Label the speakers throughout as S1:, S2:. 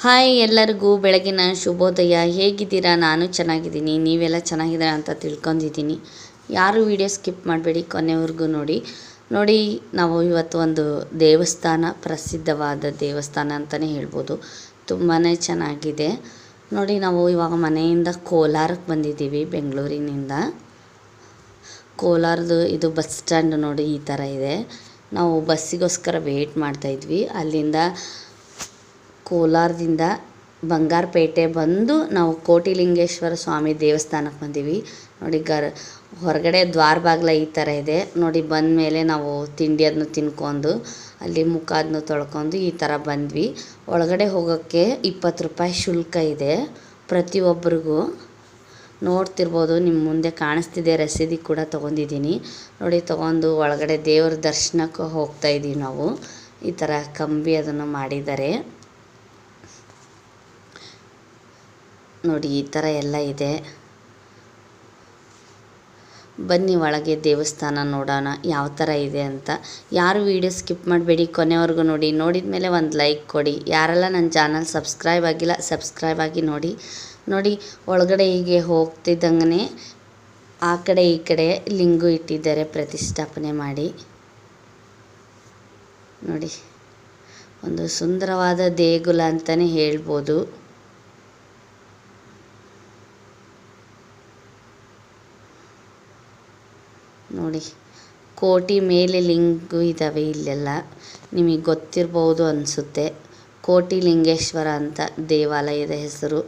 S1: Hi ಎಲ್ಲರಿಗೂ ಬೆಳಗಿನ ಶುಭೋದಯ. ಹೇಗಿದ್ದೀರಾ? ನಾನು ಚೆನ್ನಾಗಿದ್ದೀನಿ, ನೀವೆಲ್ಲ ಚೆನ್ನಾಗಿದ್ದೀರಾ ಅಂತ ತಿಳ್ಕೊಂಡಿದ್ದೀನಿ. ಯಾರು ವಿಡಿಯೋ ಸ್ಕಿಪ್ ಮಾಡಬೇಡಿ, ಕೊನೆವರೆಗೂ ನೋಡಿ. ನಾವು ಇವತ್ತು ಒಂದು ದೇವಸ್ಥಾನ, ಪ್ರಸಿದ್ಧವಾದ ದೇವಸ್ಥಾನ ಅಂತಲೇ ಹೇಳ್ಬೋದು. ತುಂಬಾ ಚೆನ್ನಾಗಿದೆ ನೋಡಿ. ನಾವು ಇವಾಗ ಮನೆಯಿಂದ ಕೋಲಾರಕ್ಕೆ ಬಂದಿದ್ದೀವಿ, ಬೆಂಗಳೂರಿನಿಂದ. ಕೋಲಾರದು ಇದು ಬಸ್ ಸ್ಟ್ಯಾಂಡ್ ನೋಡಿ, ಈ ಥರ ಇದೆ. ನಾವು ಬಸ್ಸಿಗೋಸ್ಕರ ವೇಟ್ ಮಾಡ್ತಾಯಿದ್ವಿ. ಅಲ್ಲಿಂದ ಕೋಲಾರದಿಂದ ಬಂಗಾರಪೇಟೆ ಬಂದು ನಾವು ಕೋಟಿಲಿಂಗೇಶ್ವರ ಸ್ವಾಮಿ ದೇವಸ್ಥಾನಕ್ಕೆ ಬಂದೀವಿ ನೋಡಿ. ಹೊರಗಡೆ ದ್ವಾರ ಬಾಗಿಲ ಈ ಥರ ಇದೆ ನೋಡಿ. ಬಂದ ಮೇಲೆ ನಾವು ತಿಂಡಿ ಅದನ್ನು ತಿನ್ಕೊಂಡು ಅಲ್ಲಿ ಮುಖ ಅದನ್ನು ತೊಳ್ಕೊಂಡು ಈ ಥರ ಬಂದ್ವಿ. ಒಳಗಡೆ ಹೋಗೋಕ್ಕೆ 20 ರೂಪಾಯಿ ಶುಲ್ಕ ಇದೆ ಪ್ರತಿಯೊಬ್ಬರಿಗೂ. ನೋಡ್ತಿರ್ಬೋದು, ನಿಮ್ಮ ಮುಂದೆ ಕಾಣಿಸ್ತಿದೆ. ರಸೀದಿ ಕೂಡ ತೊಗೊಂಡಿದ್ದೀನಿ ನೋಡಿ. ತೊಗೊಂಡು ಒಳಗಡೆ ದೇವ್ರ ದರ್ಶನಕ್ಕೆ ಹೋಗ್ತಾಯಿದ್ದೀವಿ ನಾವು. ಈ ಥರ ಕಂಬಿ ಅದನ್ನು ಮಾಡಿದ್ದಾರೆ ನೋಡಿ. ಈ ಥರ ಎಲ್ಲ ಇದೆ. ಬನ್ನಿ ಒಳಗೆ ದೇವಸ್ಥಾನ ನೋಡೋಣ ಯಾವ ಥರ ಇದೆ ಅಂತ. ಯಾರು ವಿಡಿಯೋ ಸ್ಕಿಪ್ ಮಾಡಬೇಡಿ, ಕೊನೆವರೆಗೂ ನೋಡಿದ ಮೇಲೆ ಒಂದು ಲೈಕ್ ಕೊಡಿ. ಯಾರೆಲ್ಲ ನನ್ನ ಚಾನಲ್ ಸಬ್ಸ್ಕ್ರೈಬ್ ಆಗಿಲ್ಲ, ಸಬ್ಸ್ಕ್ರೈಬ್ ಆಗಿ ನೋಡಿ. ಒಳಗಡೆ ಹೀಗೆ ಹೋಗ್ತಿದ್ದಂಗೆ ಆ ಕಡೆ ಈ ಕಡೆ ಲಿಂಗು ಇಟ್ಟಿದ್ದಾರೆ ಪ್ರತಿಷ್ಠಾಪನೆ ಮಾಡಿ ನೋಡಿ. ಒಂದು ಸುಂದರವಾದ ದೇಗುಲ ಅಂತಲೇ ಹೇಳ್ಬೋದು. ನೋಡಿ, ಕೋಟಿ ಮೇಲೆ ಲಿಂಗು ಇದ್ದಾವೆ ಇಲ್ಲೆಲ್ಲ. ನಿಮಗೆ ಗೊತ್ತಿರ್ಬೋದು ಅನಿಸುತ್ತೆ. ಕೋಟಿಲಿಂಗೇಶ್ವರ ಅಂತ ದೇವಾಲಯದ ಹೆಸರು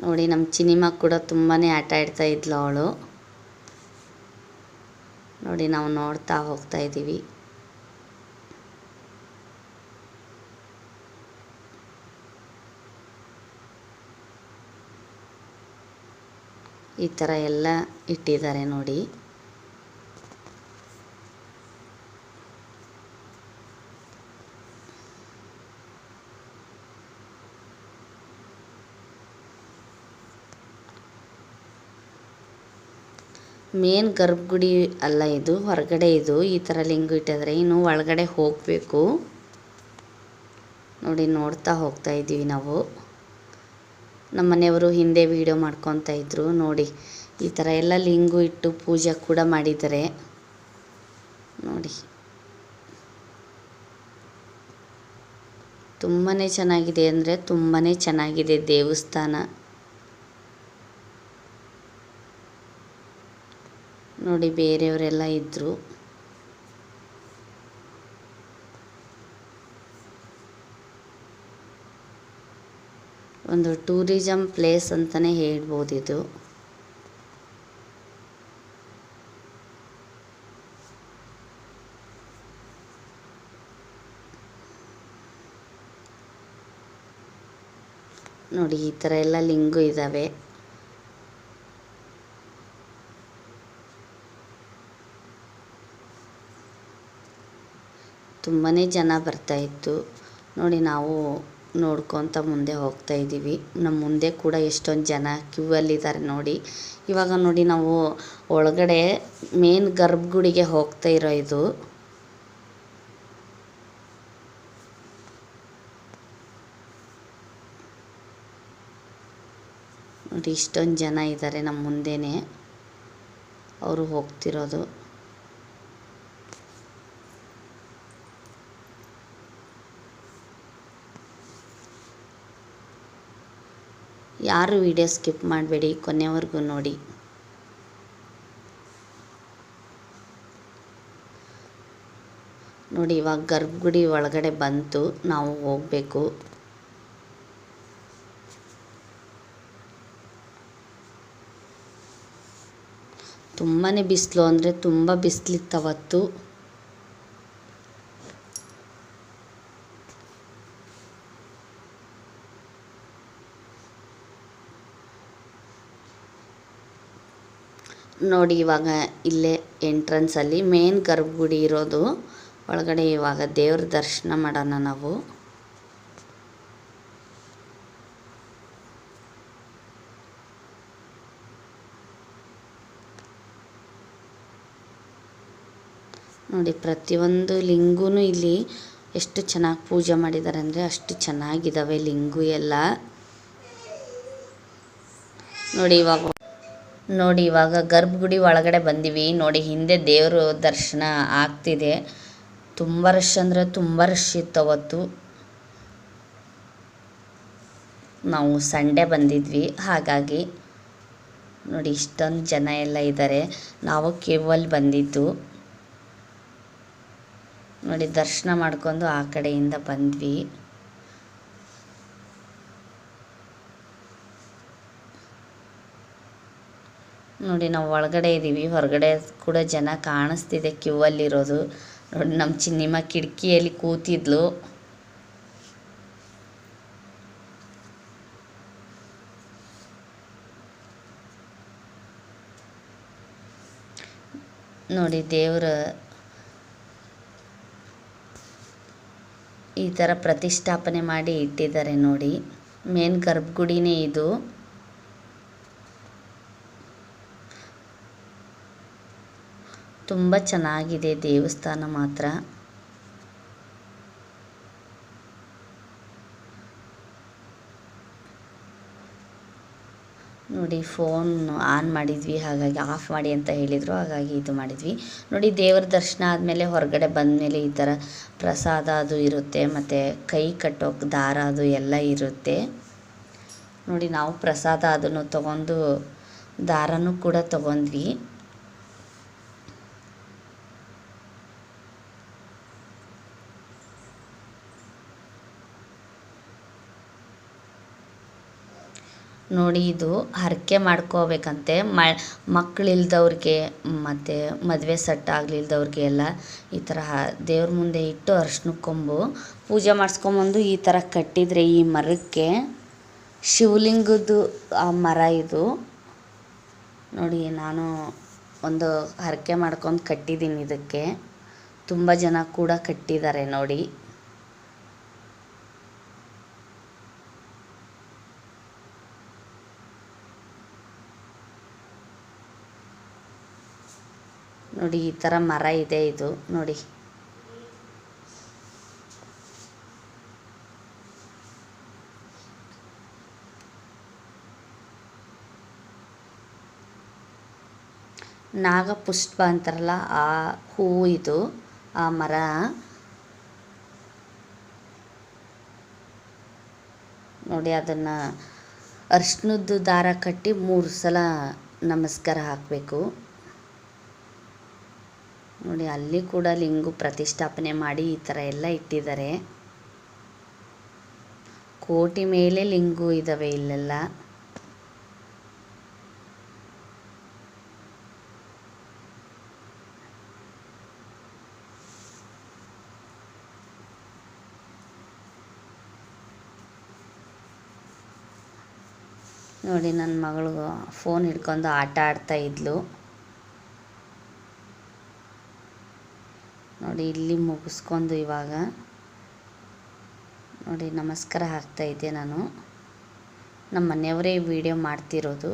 S1: ನೋಡಿ. ನಮ್ಮ ಚಿನಿಮಾ ಕೂಡ ತುಂಬಾ ಆಟ ಆಡ್ತಾ ಇದ್ಲು ಅವಳು ನೋಡಿ. ನಾವು ನೋಡ್ತಾ ಹೋಗ್ತಾ ಇದ್ದೀವಿ. ಈ ಥರ ಎಲ್ಲ ಇಟ್ಟಿದ್ದಾರೆ ನೋಡಿ. ಮೇನ್ ಗರ್ಭಗುಡಿ ಅಲ್ಲ ಇದು, ಹೊರಗಡೆ ಇದು. ಈ ಥರ ಲಿಂಗು ಇಟ್ಟಿದ್ದಾರೆ. ಇನ್ನು ಒಳಗಡೆ ಹೋಗಬೇಕು ನೋಡಿ. ನೋಡ್ತಾ ಹೋಗ್ತಾ ಇದ್ದೀವಿ ನಾವು. ನಮ್ಮ ಮನೆಯವರು ಹಿಂದೆ ವೀಡಿಯೋ ಮಾಡ್ಕೊತಾ ಇದ್ರು ನೋಡಿ. ಈ ಥರ ಎಲ್ಲ ಲಿಂಗು ಇಟ್ಟು ಪೂಜೆ ಕೂಡ ಮಾಡಿದ್ದಾರೆ ನೋಡಿ. ತುಂಬಾ ಚೆನ್ನಾಗಿದೆ ಅಂದರೆ ತುಂಬಾ ಚೆನ್ನಾಗಿದೆ ದೇವಸ್ಥಾನ ನೋಡಿ. ಬೇರೆಯವರೆಲ್ಲ ಇದ್ದರು ಒಂದು ಟೂರಿಸಂ ಪ್ಲೇಸ್ ಅಂತಲೇ ಹೇಳ್ಬೋದು ಇದು. ನೋಡಿ, ಈ ಥರ ಎಲ್ಲ ಲಿಂಗು ಇದ್ದಾವೆ. ತುಂಬಾ ಜನ ಬರ್ತಾಯಿತ್ತು ನೋಡಿ. ನಾವು ನೋಡ್ಕೊತ ಮುಂದೆ ಹೋಗ್ತಾ ಇದ್ದೀವಿ. ನಮ್ಮ ಮುಂದೆ ಕೂಡ ಎಷ್ಟೊಂದು ಜನ ಕ್ಯೂ ಅಲ್ಲಿದ್ದಾರೆ ನೋಡಿ. ಇವಾಗ ನೋಡಿ, ನಾವು ಒಳಗಡೆ ಮೇನ್ ಗರ್ಭಗುಡಿಗೆ ಹೋಗ್ತಾ ಇರೋ ಇದು. ನೋಡಿ, ಇಷ್ಟೊಂದು ಜನ ಇದ್ದಾರೆ ನಮ್ಮ ಮುಂದೆನೇ ಅವರು ಹೋಗ್ತಿರೋದು. ಯಾರು ವಿಡಿಯೋ ಸ್ಕಿಪ್ ಮಾಡಬೇಡಿ, ಕೊನೆವರೆಗೂ ನೋಡಿ. ಇವಾಗ ಗರ್ಭಗುಡಿ ಒಳಗಡೆ ಬಂತು, ನಾವು ಹೋಗಬೇಕು. ತುಂಬಾ ಬಿಸಿಲು ಅಂದರೆ ತುಂಬ ಬಿಸಿಲಿತ್ತು ಅವತ್ತು. ನೋಡಿ, ಇವಾಗ ಇಲ್ಲೇ ಎಂಟ್ರೆನ್ಸಲ್ಲಿ ಮೇನ್ ಗರ್ಭಗುಡಿ ಇರೋದು. ಒಳಗಡೆ ಇವಾಗ ದೇವ್ರ ದರ್ಶನ ಮಾಡೋಣ ನಾವು. ನೋಡಿ ಪ್ರತಿಯೊಂದು ಲಿಂಗೂ ಇಲ್ಲಿ ಎಷ್ಟು ಚೆನ್ನಾಗಿ ಪೂಜೆ ಮಾಡಿದ್ದಾರೆ ಅಂದರೆ ಅಷ್ಟು ಚೆನ್ನಾಗಿದ್ದಾವೆ ಲಿಂಗು ಎಲ್ಲ. ನೋಡಿ ಇವಾಗ ಗರ್ಭಗುಡಿ ಒಳಗಡೆ ಬಂದೀವಿ. ನೋಡಿ ಹಿಂದೆ ದೇವರು ದರ್ಶನ ಆಗ್ತಿದೆ. ತುಂಬ ರಶ್ ಅಂದರೆ ತುಂಬ ರಶ್ ಇತ್ತು ಅವತ್ತು. ನಾವು ಸಂಡೇ ಬಂದಿದ್ವಿ, ಹಾಗಾಗಿ ನೋಡಿ ಇಷ್ಟೊಂದು ಜನ ಎಲ್ಲ ಇದ್ದಾರೆ. ನಾವು ಕ್ಯೂವಲ್ಲಿ ಬಂದಿದ್ದು. ನೋಡಿ ದರ್ಶನ ಮಾಡ್ಕೊಂಡು ಆ ಕಡೆಯಿಂದ ಬಂದ್ವಿ. ನೋಡಿ ನಾವು ಒಳಗಡೆ ಇದ್ದೀವಿ, ಹೊರಗಡೆ ಕೂಡ ಜನ ಕಾಣಿಸ್ತಿದೆ ಕ್ಯೂವಲ್ಲಿರೋದು. ನೋಡಿ ನಮ್ಮ ಚಿನ್ನಿಮ್ಮ ಕಿಟಕಿಯಲ್ಲಿ ಕೂತಿದ್ಲು. ನೋಡಿ ದೇವರ ಈ ಥರ ಪ್ರತಿಷ್ಠಾಪನೆ ಮಾಡಿ ಇಟ್ಟಿದ್ದಾರೆ. ನೋಡಿ ಮೇನ್ ಗರ್ಭಗುಡಿನೇ ಇದು. ತುಂಬ ಚೆನ್ನಾಗಿದೆ ದೇವಸ್ಥಾನ ಮಾತ್ರ. ನೋಡಿ ಫೋನ್ ಆನ್ ಮಾಡಿದ್ವಿ, ಹಾಗಾಗಿ ಆಫ್ ಮಾಡಿ ಅಂತ ಹೇಳಿದರು, ಹಾಗಾಗಿ ಇದು ಮಾಡಿದ್ವಿ. ನೋಡಿ ದೇವರ ದರ್ಶನ ಆದಮೇಲೆ ಹೊರಗಡೆ ಬಂದಮೇಲೆ ಈ ಥರ ಪ್ರಸಾದ ಅದು ಇರುತ್ತೆ, ಮತ್ತು ಕೈ ಕಟ್ಟೋಕೆ ದಾರ ಅದು ಎಲ್ಲ ಇರುತ್ತೆ. ನೋಡಿ ನಾವು ಪ್ರಸಾದ ಅದನ್ನು ತೊಗೊಂಡು ದಾರನೂ ಕೂಡ ತೊಗೊಂಡ್ವಿ. ನೋಡಿ ಇದು ಹರಕೆ ಮಾಡ್ಕೋಬೇಕಂತೆ. ಮಕ್ಕಳಿಲ್ದವ್ರಿಗೆ ಮತ್ತು ಮದುವೆ ಸೆಟ್ ಆಗಲಿಲ್ದವ್ರಿಗೆ ಎಲ್ಲ ಈ ಥರ ದೇವ್ರ ಮುಂದೆ ಇಟ್ಟು ಅರ್ಶಿನ ಕೊಂಬು ಪೂಜೆ ಮಾಡಿಸ್ಕೊಂಬಂದು ಈ ಥರ ಕಟ್ಟಿದರೆ ಈ ಮರಕ್ಕೆ ಶಿವಲಿಂಗದ್ದು ಆ ಮರ ಇದು. ನೋಡಿ ನಾನು ಒಂದು ಹರಕೆ ಮಾಡ್ಕೊಂಡು ಕಟ್ಟಿದ್ದೀನಿ ಇದಕ್ಕೆ. ತುಂಬ ಜನ ಕೂಡ ಕಟ್ಟಿದ್ದಾರೆ ನೋಡಿ. ನೋಡಿ ಈ ಥರ ಮರ ಇದೆ ಇದು ನೋಡಿ. ನಾಗಪುಷ್ಪ ಅಂತಾರಲ್ಲ ಆ ಹೂವು ಇದು, ಆ ಮರ. ನೋಡಿ ಅದನ್ನು ಅರ್ಶಿನದ್ದು ದಾರ ಕಟ್ಟಿ 3 ಸಲ ನಮಸ್ಕಾರ ಹಾಕಬೇಕು. ನೋಡಿ ಅಲ್ಲಿ ಕೂಡ ಲಿಂಗು ಪ್ರತಿಷ್ಠಾಪನೆ ಮಾಡಿ ಈ ಥರ ಎಲ್ಲ ಇಟ್ಟಿದ್ದಾರೆ. ಕೋಟಿ ಮೇಲೆ ಲಿಂಗು ಇದ್ದಾವೆ ಇಲ್ಲೆಲ್ಲ. ನೋಡಿ ನನ್ನ ಮಗಳು ಫೋನ್ ಹಿಡ್ಕೊಂಡು ಆಟ ಆಡ್ತಾ ಇದ್ಲು. ನೋಡಿ ಇಲ್ಲಿ ಮುಗಿಸ್ಕೊಂಡು ಇವಾಗ ನೋಡಿ ನಮಸ್ಕಾರ ಹಾಕ್ತಾ ಇದ್ದೆ ನಾನು. ನಮ್ಮ ಮನೆಯವರೇ ವಿಡಿಯೋ ಮಾಡ್ತಿರೋದು.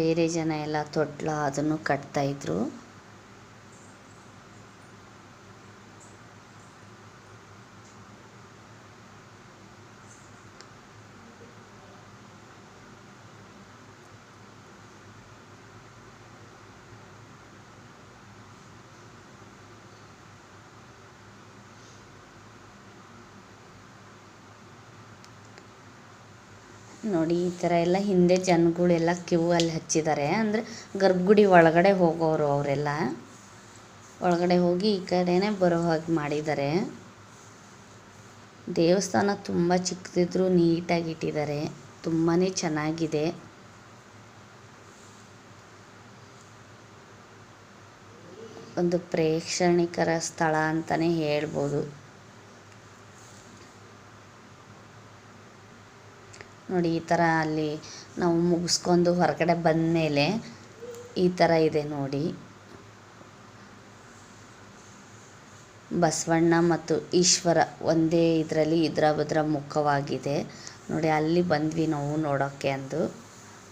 S1: ಬೇರೆ ಜನ ಎಲ್ಲ ತೊಟ್ಲ ಅದನ್ನು ಕಟ್ತಾಯಿದ್ರು. ನೋಡಿ ಈ ಥರ ಎಲ್ಲ ಹಿಂದೆ ಜನಗಳೆಲ್ಲ ಕ್ಯೂ ಅಲ್ಲಿ ಹಚ್ಚಿದ್ದಾರೆ. ಅಂದರೆ ಗರ್ಭಗುಡಿ ಒಳಗಡೆ ಹೋಗೋರು ಅವರೆಲ್ಲ ಒಳಗಡೆ ಹೋಗಿ ಈ ಕಡೆನೇ ಬರೋ ಹಾಗೆ ಮಾಡಿದ್ದಾರೆ. ದೇವಸ್ಥಾನ ತುಂಬ ಚಿಕ್ಕದಿದ್ರು ನೀಟಾಗಿ ಇಟ್ಟಿದ್ದಾರೆ. ತುಂಬಾ ಚೆನ್ನಾಗಿದೆ. ಒಂದು ಪ್ರೇಕ್ಷಣಿಕರ ಸ್ಥಳ ಅಂತಲೇ ಹೇಳ್ಬೋದು. ನೋಡಿ ಈ ಥರ ಅಲ್ಲಿ ನಾವು ಮುಗಿಸ್ಕೊಂಡು ಹೊರಗಡೆ ಬಂದಮೇಲೆ ಈ ಥರ ಇದೆ ನೋಡಿ. ಬಸವಣ್ಣ ಮತ್ತು ಈಶ್ವರ ಒಂದೇ ಇದರಲ್ಲಿ ಇದರ ಮುಖವಾಗಿದೆ. ನೋಡಿ ಅಲ್ಲಿ ಬಂದ್ವಿ ನಾವು ನೋಡೋಕ್ಕೆ ಅಂದು.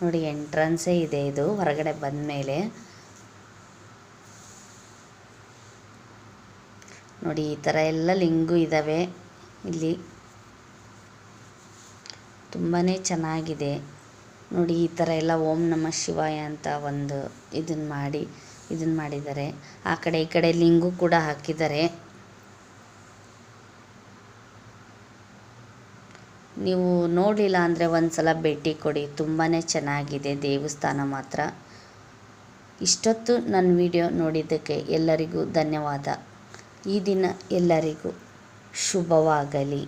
S1: ನೋಡಿ ಎಂಟ್ರನ್ಸೇ ಇದೆ ಇದು ಹೊರಗಡೆ ಬಂದ ಮೇಲೆ. ನೋಡಿ ಈ ಥರ ಎಲ್ಲ ಲಿಂಗು ಇದ್ದಾವೆ ಇಲ್ಲಿ, ತುಂಬಾ ಚೆನ್ನಾಗಿದೆ. ನೋಡಿ ಈ ಥರ ಎಲ್ಲ ಓಂ ನಮಃ ಶಿವಾಯ ಅಂತ ಒಂದು ಇದನ್ನು ಮಾಡಿದ್ದಾರೆ. ಆ ಕಡೆ ಈ ಕಡೆ ಲಿಂಗು ಕೂಡ ಹಾಕಿದ್ದಾರೆ. ನೀವು ನೋಡಲಿಲ್ಲ ಅಂದರೆ ಒಂದು ಸಲ ಭೇಟಿ ಕೊಡಿ, ತುಂಬಾ ಚೆನ್ನಾಗಿದೆ ದೇವಸ್ಥಾನ ಮಾತ್ರ. ಇಷ್ಟೊತ್ತು ನನ್ನ ವಿಡಿಯೋ ನೋಡಿದ್ದಕ್ಕೆ ಎಲ್ಲರಿಗೂ ಧನ್ಯವಾದ. ಈ ದಿನ ಎಲ್ಲರಿಗೂ ಶುಭವಾಗಲಿ.